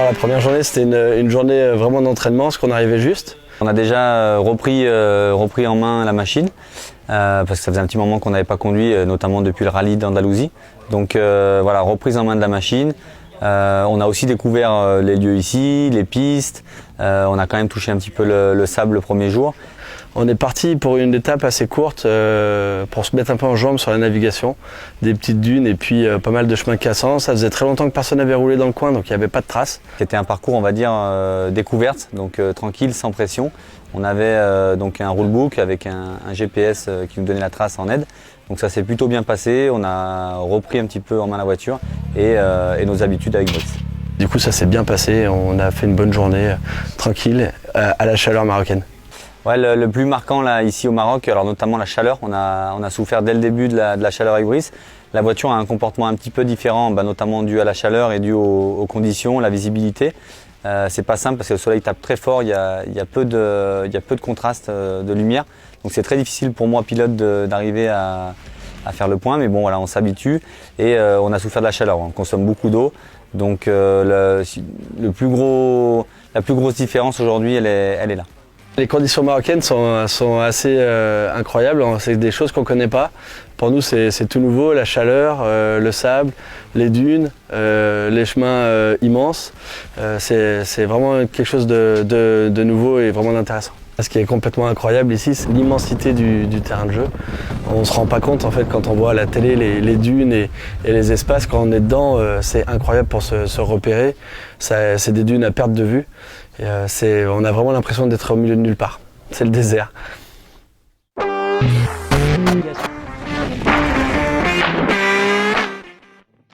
Alors la première journée, c'était une journée vraiment d'entraînement, parce qu'on arrivait juste. On a déjà repris en main la machine, parce que ça faisait un petit moment qu'on n'avait pas conduit, notamment depuis le rallye d'Andalousie. Donc voilà, reprise en main de la machine. On a aussi découvert les lieux ici, les pistes. On a quand même touché un petit peu le sable le premier jour. On est parti pour une étape assez courte pour se mettre un peu en jambes sur la navigation, des petites dunes et puis pas mal de chemins cassants. Ça faisait très longtemps que personne n'avait roulé dans le coin, donc il n'y avait pas de traces. C'était un parcours, on va dire, découverte, donc tranquille, sans pression. On avait donc un rulebook avec un GPS qui nous donnait la trace en aide. Donc ça s'est plutôt bien passé. On a repris un petit peu en main la voiture et nos habitudes avec Brice. Du coup, ça s'est bien passé. On a fait une bonne journée tranquille à la chaleur marocaine. Ouais, le plus marquant là ici au Maroc, alors notamment la chaleur, on a souffert dès le début de la chaleur avec Brice. La voiture a un comportement un petit peu différent, notamment dû à la chaleur et dû aux conditions, la visibilité. C'est pas simple parce que le soleil tape très fort, il y a peu de contraste de lumière. Donc c'est très difficile pour moi, pilote, d'arriver à faire le point, mais bon voilà, on s'habitue et on a souffert de la chaleur, on consomme beaucoup d'eau. Donc la plus grosse différence aujourd'hui, elle est là. Les conditions marocaines sont assez incroyables, c'est des choses qu'on ne connaît pas. Pour nous, c'est tout nouveau, la chaleur, le sable, les dunes, les chemins immenses. C'est vraiment quelque chose de nouveau et vraiment d'intéressant. Ce qui est complètement incroyable ici, c'est l'immensité du terrain de jeu. On ne se rend pas compte en fait quand on voit à la télé les dunes et les espaces. Quand on est dedans, c'est incroyable pour se repérer. C'est des dunes à perte de vue. Et on a vraiment l'impression d'être au milieu de nulle part. C'est le désert.